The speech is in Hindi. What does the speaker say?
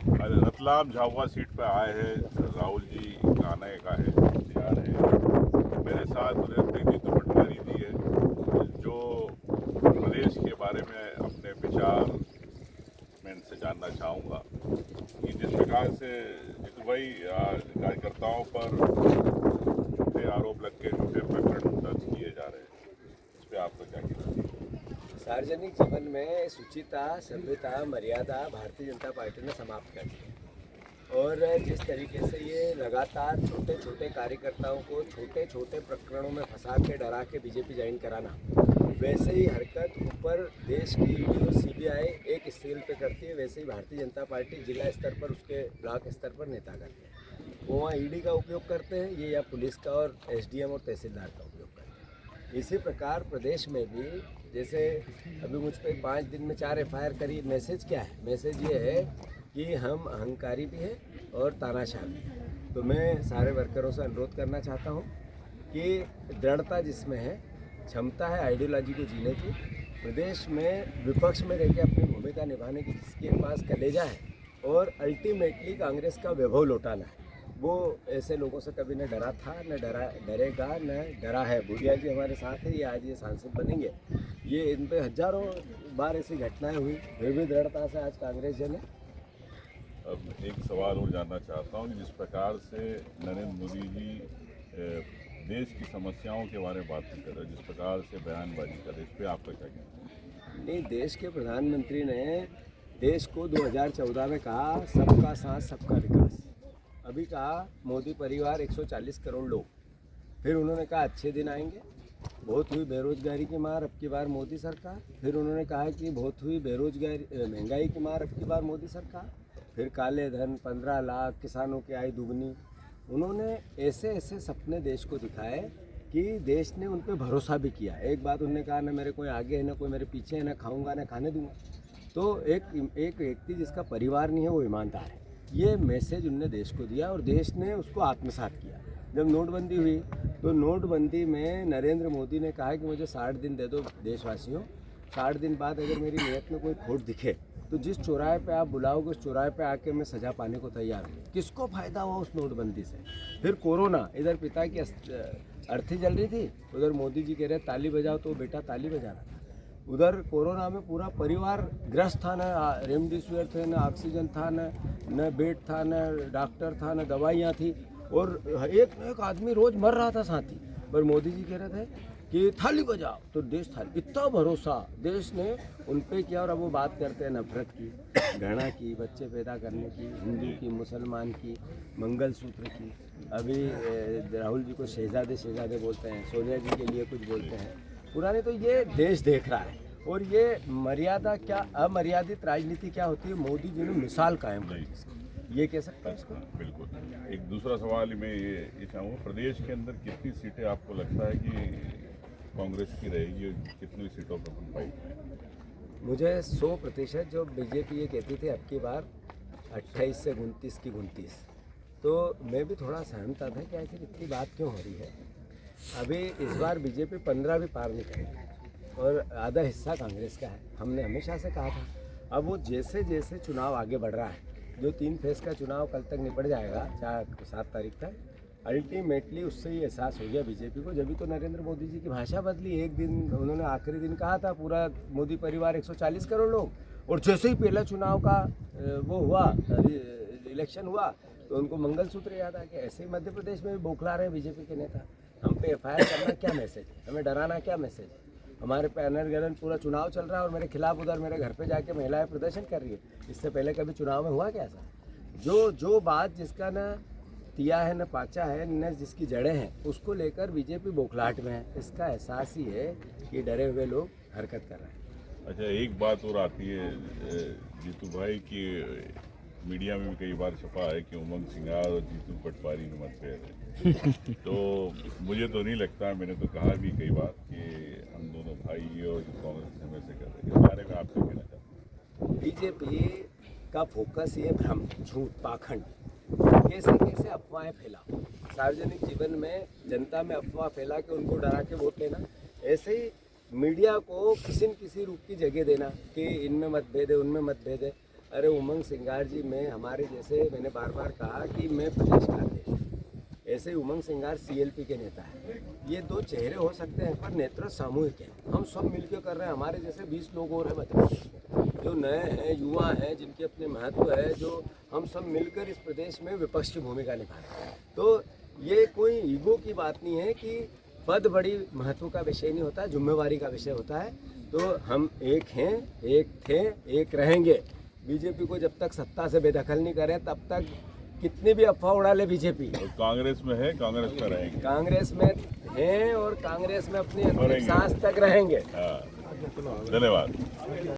रतलाम झाबुआ सीट पर आए हैं राहुल जी का आने का है, तैयार है। मेरे साथ उन्होंने जीतू पटवारी दी है जो प्रदेश के बारे में अपने विचार मैं इनसे जानना चाहूँगा कि जिस प्रकार से जीतू भाई कार्यकर्ताओं पर झूठे आरोप लग के झूठे प्रकरण दर्ज किए जा रहे हैं, इस पर आपका क्या कहना है? सार्वजनिक जीवन में शुचिता, सभ्यता, मर्यादा भारतीय जनता पार्टी ने समाप्त कर दी है। और जिस तरीके से ये लगातार छोटे छोटे कार्यकर्ताओं को छोटे छोटे प्रकरणों में फंसा के डरा के बीजेपी ज्वाइन कराना, वैसे ही हरकत ऊपर देश की ईडी और सीबीआई एक स्केल पे करती है, वैसे ही भारतीय जनता पार्टी जिला स्तर पर उसके ब्लॉक स्तर पर नेता करते हैं। वो वहाँ ईडी का उपयोग करते हैं, ये या पुलिस का और एसडीएम और तहसीलदार का उपयोग करते हैं। इसी प्रकार प्रदेश में भी जैसे अभी मुझ पर 5 दिन में 4 एफआईआर करी। मैसेज क्या है? मैसेज ये है कि हम अहंकारी भी हैं और तानाशाह भी हैं। तो मैं सारे वर्करों से अनुरोध करना चाहता हूँ कि दृढ़ता जिसमें है, क्षमता है आइडियोलॉजी को जीने की, प्रदेश में विपक्ष में रह के अपनी भूमिका निभाने की जिसके पास कलेजा है और अल्टीमेटली कांग्रेस का वैभव लौटाना है, वो ऐसे लोगों से कभी न डरा था, न डरेगा, न डरा है। भूरिया जी हमारे साथ है, ये आज ये सांसद बनेंगे। ये इन पे हजारों बार ऐसी घटनाएं हुई, वे भी दृढ़ता से आज कांग्रेस जन है। अब एक सवाल और जानना चाहता हूँ कि जिस प्रकार से नरेंद्र मोदी जी देश की समस्याओं के बारे में बात नहीं कर रहे, जिस प्रकार से बयानबाजी कर रहे, इस पर आपका क्या कहना है? नहीं, देश के प्रधानमंत्री ने देश को 2014 में कहा सबका साथ सबका विकास। अभी कहा मोदी परिवार 140 करोड़ लोग। फिर उन्होंने कहा अच्छे दिन आएंगे। बहुत हुई बेरोजगारी की मार, अब की बार मोदी सरकार। फिर उन्होंने कहा कि बहुत हुई बेरोजगारी, महंगाई की मार, अब की बार मोदी सरकार। फिर काले धन 15 लाख, किसानों की आय दुगनी। उन्होंने ऐसे ऐसे सपने देश को दिखाए कि देश ने उन पर भरोसा भी किया। एक बात उन्होंने कहा, ना मेरे कोई आगे है, ना कोई मेरे पीछे है, ना खाऊंगा ना खाने दूंगा। तो एक व्यक्ति जिसका परिवार नहीं है वो ईमानदार है, ये मैसेज उनने देश को दिया और देश ने उसको आत्मसात किया। जब नोटबंदी हुई तो नोटबंदी में नरेंद्र मोदी ने कहा कि मुझे 60 दिन दे दो देशवासियों, 60 दिन बाद अगर मेरी नीयत में कोई खोट दिखे तो जिस चौराहे पे आप बुलाओगे उस चौराहे पे आके मैं सज़ा पाने को तैयार हूँ। किसको फ़ायदा हुआ उस नोटबंदी से? फिर कोरोना, इधर पिता की अर्थी जल रही थी, उधर मोदी जी कह रहे ताली बजाओ तो बेटा ताली बजा रहा था। उधर कोरोना में पूरा परिवार ग्रस्त था, न रेमडेसिविर थे, न ऑक्सीजन था, न बेड था, न डॉक्टर था, न दवाइयाँ थी, और एक न एक आदमी रोज़ मर रहा था साथ ही। पर मोदी जी कह रहे थे कि थाली बजाओ तो देश थाली। इतना भरोसा देश ने उन पे किया। और अब वो बात करते हैं नफरत की, घृणा की, बच्चे पैदा करने की, हिंदू की, मुसलमान की, मंगलसूत्र की। अभी राहुल जी को शहजादे शहजादे बोलते हैं, सोनिया जी के लिए कुछ बोलते हैं। पुराने तो ये देश देख रहा है। और ये मर्यादा क्या, अमर्यादित राजनीति क्या होती है, मोदी जी ने मिसाल कायम कर दी इसकी। ये कह सकते हैं इसको। बिल्कुल। एक दूसरा सवाल मैं ये चाहूँगा, प्रदेश के अंदर कितनी सीटें आपको लगता है कि कांग्रेस की रहेगी, कितनी सीटों पर बन पाएगी? मुझे 100% जो बीजेपी ये कहती थी अब की बार 28 से 29 की 29, तो मैं भी थोड़ा सहमता था कि आखिर इतनी बात क्यों हो रही है। अभी इस बार बीजेपी 15 भी पार नहीं करेगी और आधा हिस्सा कांग्रेस का है। हमने हमेशा से कहा था। अब वो जैसे जैसे चुनाव आगे बढ़ रहा है, जो 3 फेज़ का चुनाव कल तक निपट जाएगा, 7 तारीख तक, अल्टीमेटली उससे ये एहसास हो गया बीजेपी को। जब तो नरेंद्र मोदी जी की भाषा बदली। एक दिन उन्होंने आखिरी दिन कहा था पूरा मोदी परिवार 140 करोड़ लोग, और जैसे ही पहला चुनाव का वो हुआ, इलेक्शन हुआ, तो उनको मंगलसूत्र याद आ गया। ऐसे ही मध्य प्रदेश में भी बौखला रहे बीजेपी के नेता। हम पे एफआईआर करना क्या मैसेज है? हमें डराना क्या मैसेज है? हमारे पे अनर्गलन पूरा चुनाव चल रहा है और मेरे खिलाफ उधर मेरे घर पे जाके महिलाएं प्रदर्शन कर रही है। इससे पहले कभी चुनाव में हुआ क्या ऐसा? जो बात जिसका न तिया है न पाचा है न जिसकी जड़ें हैं, उसको लेकर बीजेपी बौखलाहट में है। इसका एहसास ही है कि डरे हुए लोग हरकत कर रहे हैं। अच्छा, एक बात और आती है जीतू भाई की, मीडिया में भी कई बार छपा है कि उमंग सिंघार और जीतू पटवारी में मतभेद है। तो मुझे तो नहीं लगता, मैंने तो कहा भी कई बार कि हम दोनों भाई और कांग्रेस हमें से कर रहे हैं। इस बारे में आप क्या कहना चाहते हैं? बीजेपी का फोकस ये भ्रम, झूठ, पाखंड, कैसे कैसे अफवाहें फैलाओ, सार्वजनिक जीवन में जनता में अफवाह फैला के उनको डरा के वोट लेना। ऐसे ही मीडिया को किसी न किसी रूप की जगह देना कि इनमें मतभेद है, उनमें मतभेद है। अरे उमंग सिंगार जी में हमारे जैसे मैंने बार बार कहा कि मैं प्रदेश का अध्यक्ष, ऐसे ही उमंग सिंगार सीएलपी के नेता है। ये दो चेहरे हो सकते हैं पर नेतृत्व सामूहिक है। हम सब मिलकर कर रहे हैं। हमारे जैसे 20 लोग और हैं मध्य प्रदेश में जो नए हैं, युवा हैं, जिनके अपने महत्व है, जो हम सब मिलकर इस प्रदेश में विपक्ष की भूमिका निभा रहे हैं। तो ये कोई ईगो की बात नहीं है कि पद बड़ी महत्व का विषय नहीं होता, जिम्मेवारी का विषय होता है। तो हम एक हैं, एक थे, एक रहेंगे। बीजेपी को जब तक सत्ता से बेदखल नहीं करें तब तक कितनी भी अफवाह उड़ा ले बीजेपी। और कांग्रेस में है, कांग्रेस में रहेंगे। कांग्रेस में हैं और कांग्रेस में अपनी अंतिम सांस तक रहेंगे। हाँ, धन्यवाद।